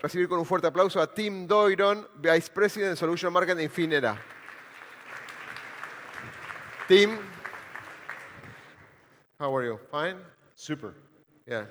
recibir con un fuerte aplauso a Tim Doiron, Vice President Solution Marketing de Infinera. Tim, how are you? Fine? Super. Yeah.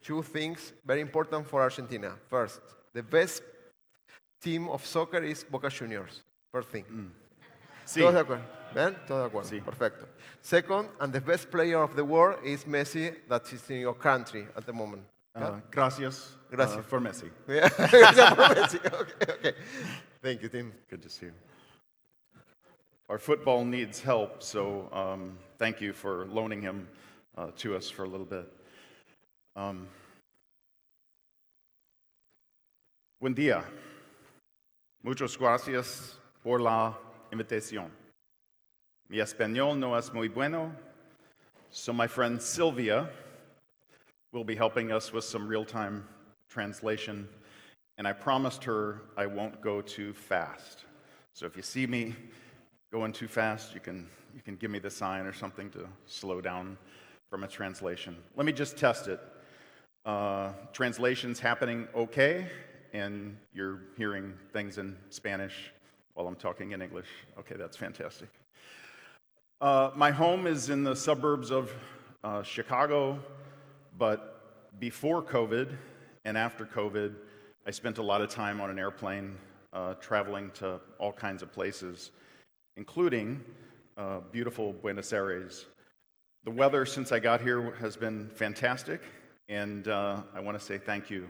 Two things very important for Argentina. First, the best team of soccer is Boca Juniors. First thing. Sí. ¿Todos de acuerdo? ¿Ven? Todos de acuerdo. Sí. Perfecto. Second, and the best player of the world is Messi, that is in your country at the moment. Gracias, Gracias. for Messi. Yeah. Gracias por Messi. Okay. Thank you, Tim. Good to see you. Our football needs help, so thank you for loaning him to us for a little bit. Buen día. Muchas gracias por la invitación. Mi español no es muy bueno, so my friend Sylvia will be helping us with some real-time translation, and I promised her I won't go too fast. So if you see me going too fast, you can give me the sign or something to slow down from a translation. Let me just test it. Translation's happening okay, and you're hearing things in Spanish while I'm talking in English. Okay, that's fantastic. My home is in the suburbs of Chicago, but before COVID and after COVID, I spent a lot of time on an airplane traveling to all kinds of places, including beautiful Buenos Aires. The weather since I got here has been fantastic, and I want to say thank you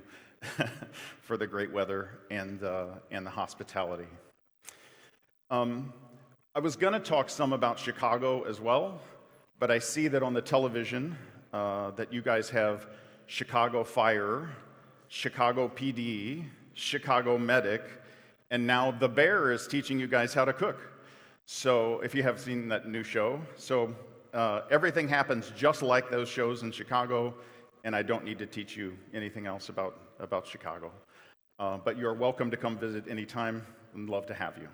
for the great weather and the hospitality. I was going to talk some about Chicago as well, but I see that on the television that you guys have Chicago Fire, Chicago PD, Chicago Medic, and now The Bear is teaching you guys how to cook. So if you have seen that new show, everything happens just like those shows in Chicago, and I don't need to teach you anything else about Chicago. But you're welcome to come visit anytime, and love to have you.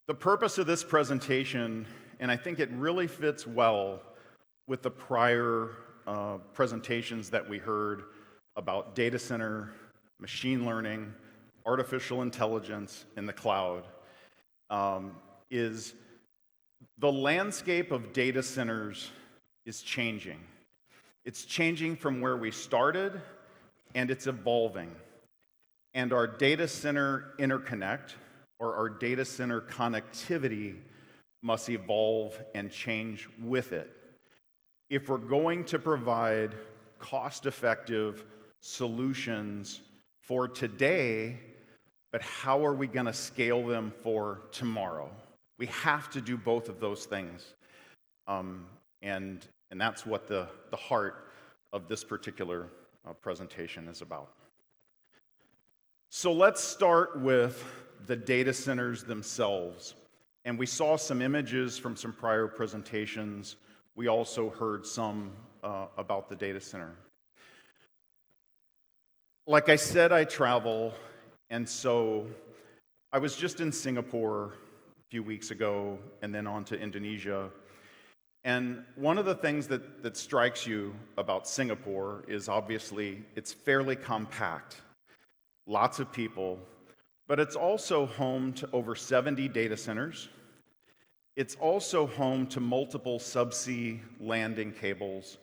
The purpose of this presentation, and I think it really fits well with the prior presentations that we heard about data center, machine learning, artificial intelligence, and the cloud, is the landscape of data centers is changing. It's changing from where we started, and it's evolving. And our data center interconnect, or our data center connectivity, must evolve and change with it. If we're going to provide cost-effective solutions for today, but how are we going to scale them for tomorrow? We have to do both of those things. And that's what the heart of this particular presentation is about. So let's start with the data centers themselves. And we saw some images from some prior presentations. We also heard some about the data center. Like I said, I travel, and so I was just in Singapore a few weeks ago and then on to Indonesia. And one of the things that strikes you about Singapore is obviously it's fairly compact, lots of people, but it's also home to over 70 data centers. It's also home to multiple subsea landing cables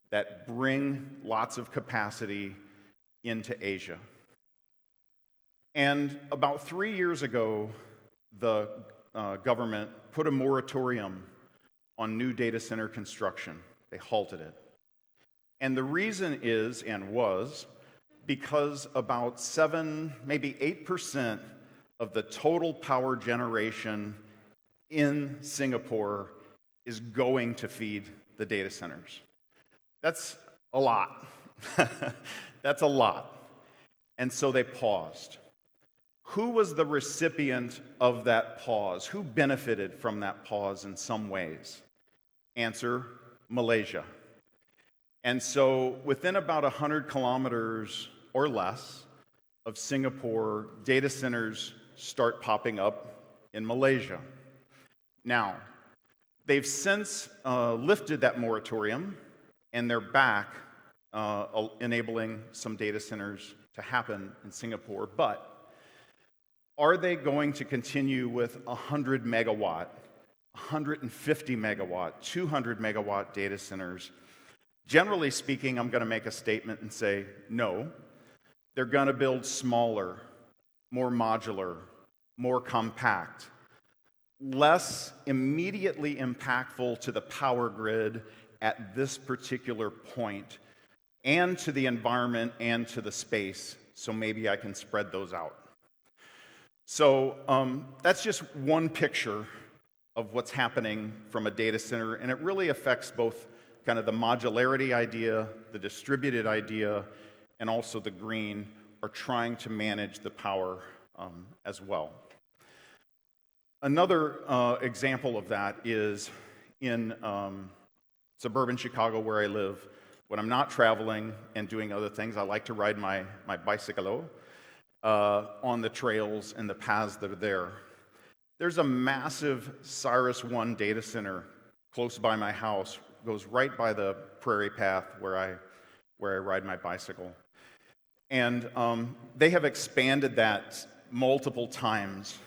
that bring lots of capacity into Asia. And about 3 years ago, the government put a moratorium on new data center construction. They halted it. And the reason is, and was, because about 7, maybe 8% of the total power generation in Singapore is going to feed the data centers. That's a lot. That's a lot. And so they paused. Who was the recipient of that pause? Who benefited from that pause in some ways? Answer, Malaysia. And so within about 100 kilometers or less of Singapore, data centers start popping up in Malaysia. Now, they've since lifted that moratorium, and they're back enabling some data centers to happen in Singapore, but are they going to continue with 100 megawatt, 150 megawatt, 200 megawatt data centers? Generally speaking, I'm going to make a statement and say no. They're going to build smaller, more modular, more compact, less immediately impactful to the power grid at this particular point, and to the environment and to the space, so maybe I can spread those out. So that's just one picture of what's happening from a data center, and it really affects both kind of the modularity idea, the distributed idea, and also the green are trying to manage the power as well. Another example of that is in suburban Chicago, where I live. When I'm not traveling and doing other things, I like to ride my bicycle on the trails and the paths that are there. There's a massive Cyrus 1 data center close by my house, goes right by the prairie path where I ride my bicycle. And they have expanded that multiple times,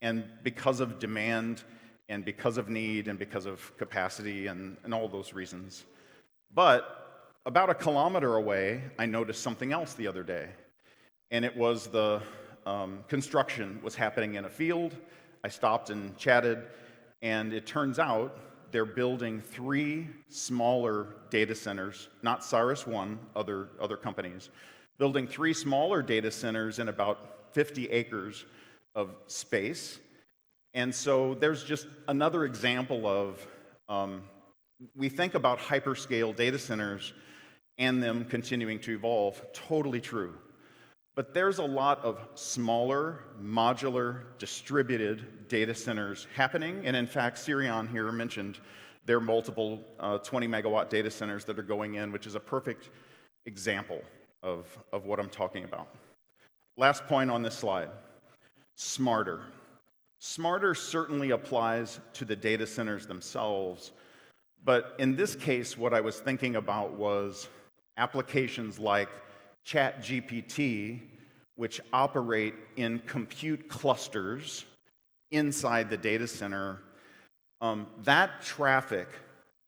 and because of demand and because of need and because of capacity and all those reasons. But about a kilometer away, I noticed something else the other day, and it was the construction was happening in a field. I stopped and chatted, and it turns out they're building 3 smaller data centers, not Cyrus 1, other companies, building 3 smaller data centers in about 50 acres of space. And so there's just another example of, we think about hyperscale data centers and them continuing to evolve, totally true. But there's a lot of smaller, modular, distributed data centers happening. And in fact, Cirion here mentioned there are multiple 20 megawatt data centers that are going in, which is a perfect example of what I'm talking about. Last point on this slide, smarter. Smarter certainly applies to the data centers themselves, but in this case, what I was thinking about was applications like ChatGPT, which operate in compute clusters inside the data center. That traffic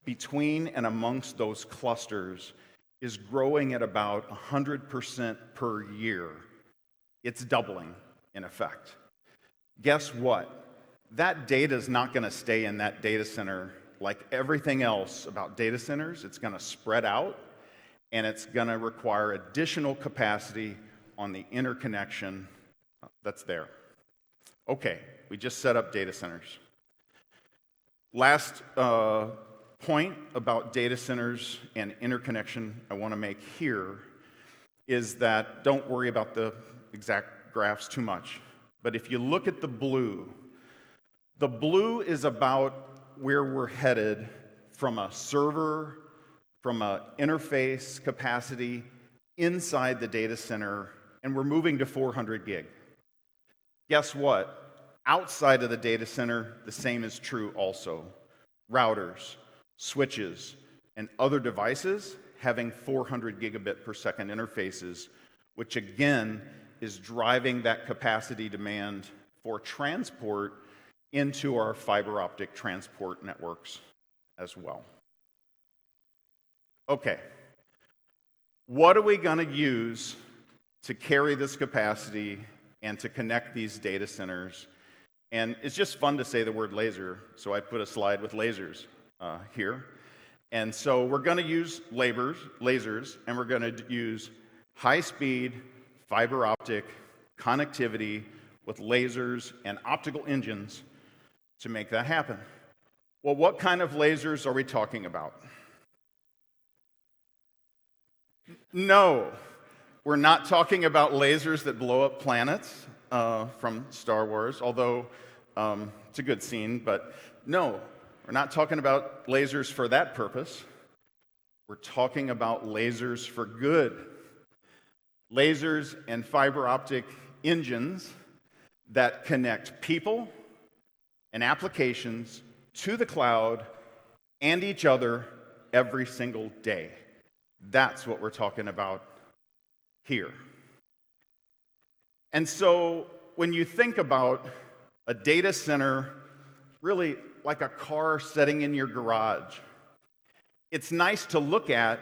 between and amongst those clusters is growing at about 100% per year. It's doubling, in effect. Guess what? That data is not going to stay in that data center like everything else about data centers. It's going to spread out, and it's going to require additional capacity on the interconnection that's there. Okay, we just set up data centers. Last point about data centers and interconnection I want to make here is that don't worry about the exact graphs too much. But if you look at the blue is about where we're headed from a server, from an interface capacity inside the data center, and we're moving to 400 gig. Guess what? Outside of the data center, the same is true also. Routers, switches, and other devices having 400 gigabit per second interfaces, which again is driving that capacity demand for transport into our fiber optic transport networks as well. Okay, what are we going to use to carry this capacity and to connect these data centers? And it's just fun to say the word laser, so I put a slide with lasers here. And so we're going to use lasers, and we're going to use high-speed fiber optic connectivity with lasers and optical engines to make that happen. Well, what kind of lasers are we talking about? No, we're not talking about lasers that blow up planets from Star Wars, although it's a good scene, but no, we're not talking about lasers for that purpose. We're talking about lasers for good. Lasers and fiber optic engines that connect people and applications to the cloud and each other every single day. That's what we're talking about here. And so when you think about a data center, really like a car sitting in your garage, it's nice to look at,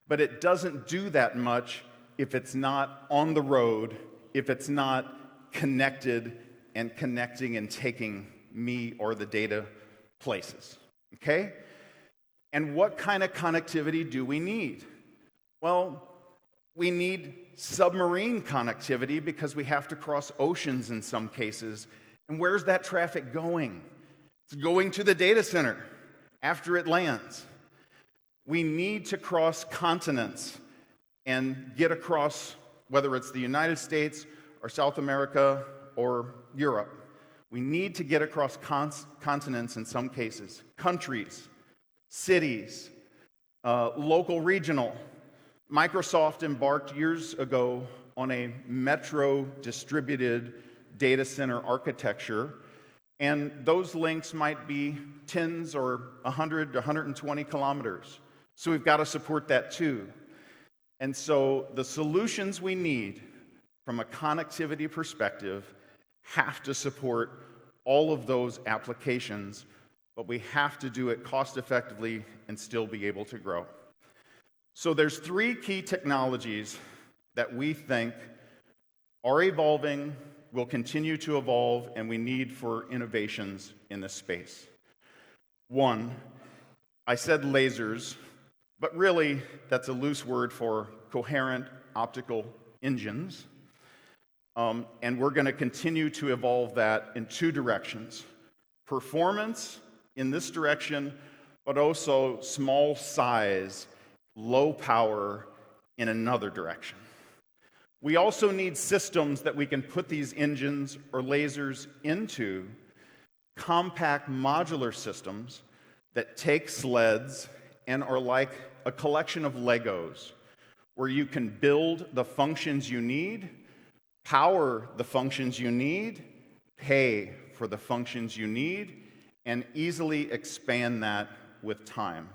but it doesn't do that much if it's not on the road, if it's not connected and connecting and taking me or the data places, okay? And what kind of connectivity do we need? Well, we need submarine connectivity because we have to cross oceans in some cases. And where's that traffic going? It's going to the data center after it lands. We need to cross continents and get across, whether it's the United States or South America or Europe. We need to get across continents in some cases, countries, cities, local, regional. Microsoft embarked years ago on a metro distributed data center architecture, and those links might be tens or 100 to 120 kilometers. So we've got to support that too. And so the solutions we need from a connectivity perspective have to support all of those applications, but we have to do it cost effectively and still be able to grow. So there's three key technologies that we think are evolving, will continue to evolve, and we need for innovations in this space. One, I said lasers, but really that's a loose word for coherent optical engines. And we're going to continue to evolve that in two directions. Performance in this direction, but also small size, low power in another direction. We also need systems that we can put these engines or lasers into, compact modular systems that take sleds and are like a collection of Legos, where you can build the functions you need, power the functions you need, pay for the functions you need, and easily expand that with time.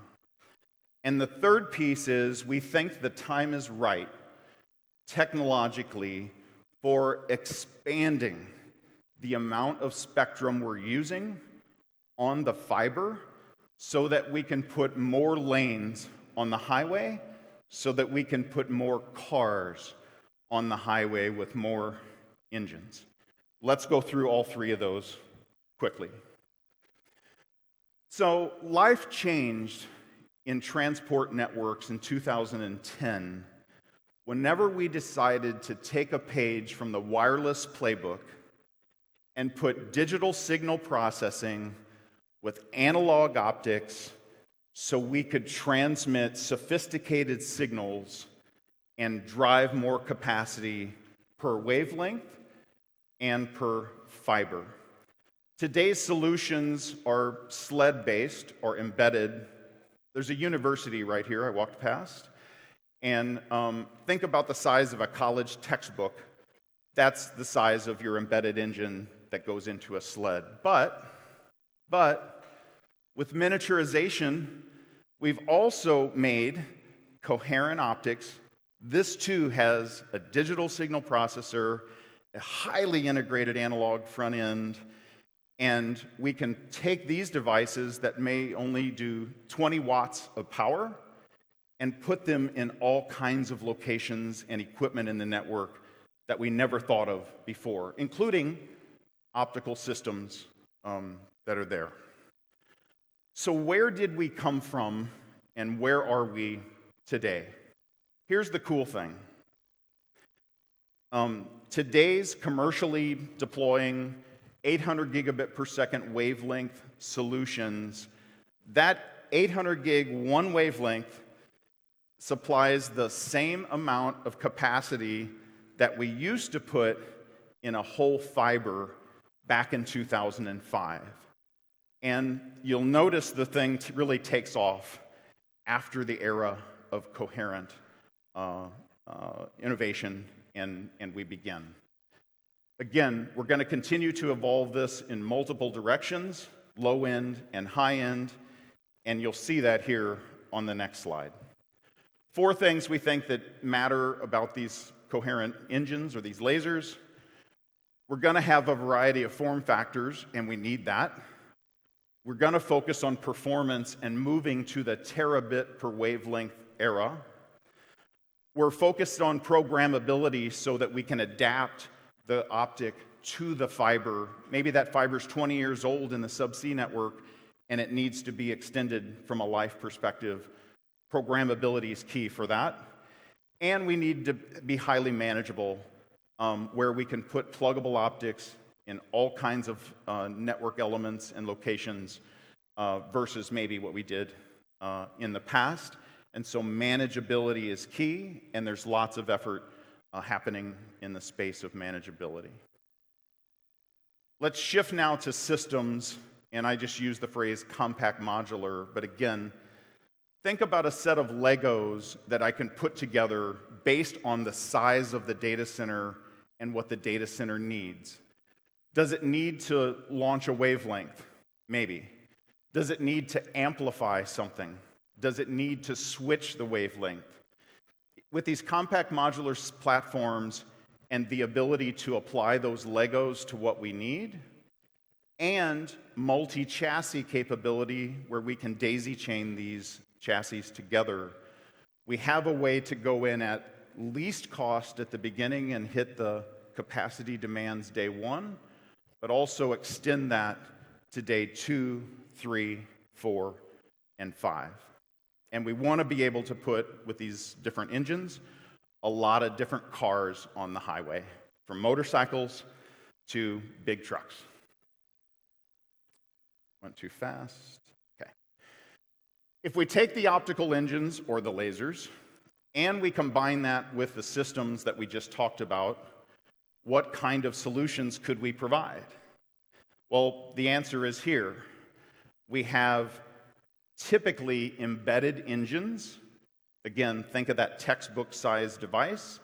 And the third piece is we think the time is right, technologically, for expanding the amount of spectrum we're using on the fiber so that we can put more lanes on the highway, so that we can put more cars on the highway with more engines. Let's go through all three of those quickly. So life changed in transport networks in 2010 whenever we decided to take a page from the wireless playbook and put digital signal processing with analog optics so we could transmit sophisticated signals and drive more capacity per wavelength and per fiber. Today's solutions are sled-based or embedded. There's a university right here I walked past, and think about the size of a college textbook. That's the size of your embedded engine that goes into a sled. But with miniaturization, we've also made coherent optics. This too has a digital signal processor, a highly integrated analog front end, and we can take these devices that may only do 20 watts of power and put them in all kinds of locations and equipment in the network that we never thought of before, including optical systems that are there. So where did we come from and where are we today? Here's the cool thing. Today's commercially deploying 800 gigabit per second wavelength solutions, that 800 gig one wavelength supplies the same amount of capacity that we used to put in a whole fiber back in 2005. And you'll notice the thing really takes off after the era of coherent innovation and we begin. Again, we're going to continue to evolve this in multiple directions, low end and high end, and you'll see that here on the next slide. 4 things we think that matter about these coherent engines or these lasers. We're going to have a variety of form factors, and we need that. We're going to focus on performance and moving to the terabit per wavelength era. We're focused on programmability so that we can adapt the optic to the fiber. Maybe that fiber's 20 years old in the subsea network, and it needs to be extended from a life perspective. Programmability is key for that. And we need to be highly manageable, where we can put pluggable optics in all kinds of network elements and locations versus maybe what we did in the past. And so manageability is key, and there's lots of effort happening in the space of manageability. Let's shift now to systems, and I just use the phrase compact modular, but again, think about a set of Legos that I can put together based on the size of the data center and what the data center needs. Does it need to launch a wavelength? Maybe. Does it need to amplify something? Does it need to switch the wavelength? With these compact modular platforms and the ability to apply those Legos to what we need, and multi-chassis capability where we can daisy chain these chassis together, we have a way to go in at least cost at the beginning and hit the capacity demands day one, but also extend that to day 2, 3, 4, and 5. And we want to be able to put, with these different engines, a lot of different cars on the highway, from motorcycles to big trucks. Went too fast. Okay. If we take the optical engines or the lasers, and we combine that with the systems that we just talked about, what kind of solutions could we provide? Well, the answer is here. We have typically embedded engines. Again, think of that textbook-sized device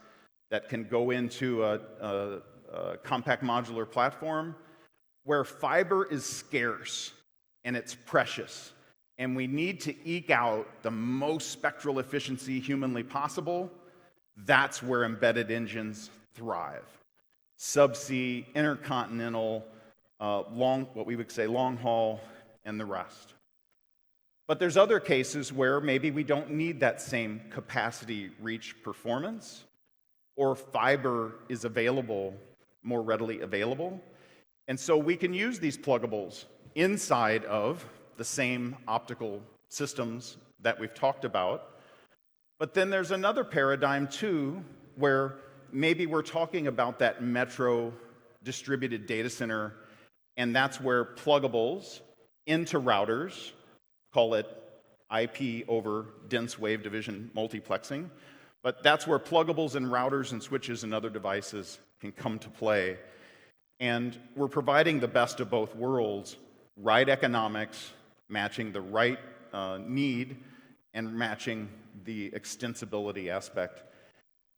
that can go into a compact modular platform where fiber is scarce and it's precious, and we need to eke out the most spectral efficiency humanly possible. That's where embedded engines thrive. Subsea, intercontinental, what we would say long haul, and the rest. But there's other cases where maybe we don't need that same capacity reach performance, or fiber is available, more readily available. And so we can use these pluggables inside of the same optical systems that we've talked about. But then there's another paradigm too, where maybe we're talking about that metro distributed data center, and that's where pluggables into routers, call it IP over dense wave division multiplexing, but that's where pluggables and routers and switches and other devices can come to play. And we're providing the best of both worlds, right economics, matching the right need, and matching the extensibility aspect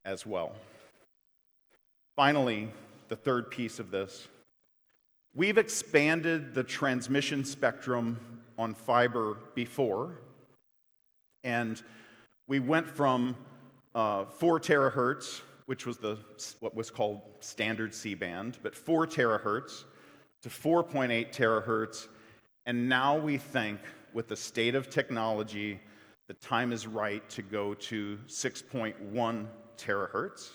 as well. Finally, the third piece of this. We've expanded the transmission spectrum on fiber before, and we went from 4 terahertz, which was what was called standard C-band, but 4 terahertz to 4.8 terahertz, and now we think with the state of technology, the time is right to go to 6.1 terahertz,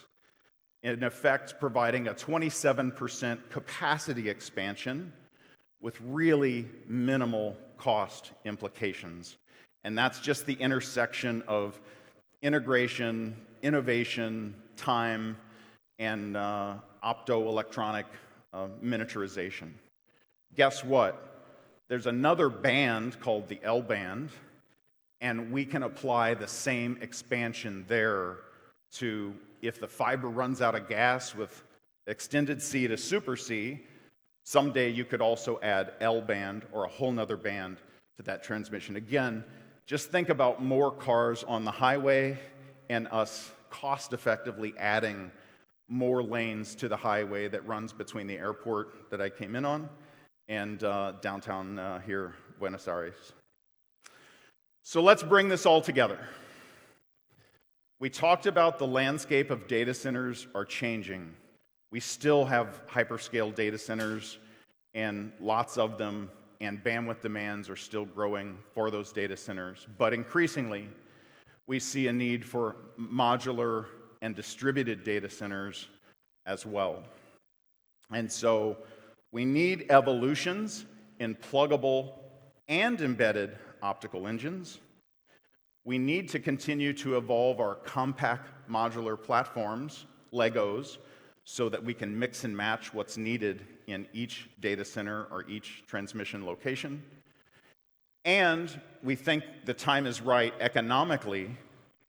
in effect providing a 27% capacity expansion with really minimal cost implications. And that's just the intersection of integration, innovation, time, and optoelectronic miniaturization. Guess what? There's another band called the L band, and we can apply the same expansion there to, if the fiber runs out of gas with extended C to super C, someday you could also add L band or a whole nother band to that transmission. Again, just think about more cars on the highway and us cost effectively adding more lanes to the highway that runs between the airport that I came in on and downtown here, Buenos Aires. So let's bring this all together. We talked about the landscape of data centers are changing. We still have hyperscale data centers, and lots of them, and bandwidth demands are still growing for those data centers. But increasingly, we see a need for modular and distributed data centers as well. And so we need evolutions in pluggable and embedded optical engines. We need to continue to evolve our compact modular platforms, Legos, so that we can mix and match what's needed in each data center or each transmission location. And we think the time is right economically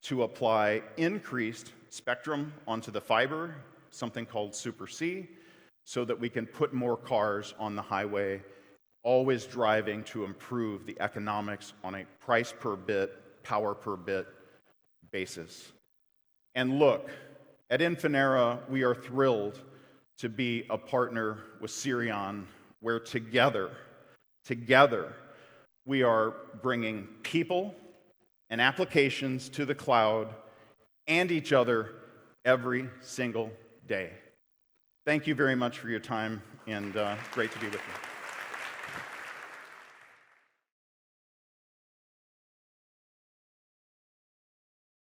to apply increased spectrum onto the fiber, something called Super C, so that we can put more cars on the highway, always driving to improve the economics on a price per bit, power per bit basis. And look, at Infinera, we are thrilled to be a partner with Cirion, where together, we are bringing people and applications to the cloud and each other every single day. Thank you very much for your time, and great to be with you.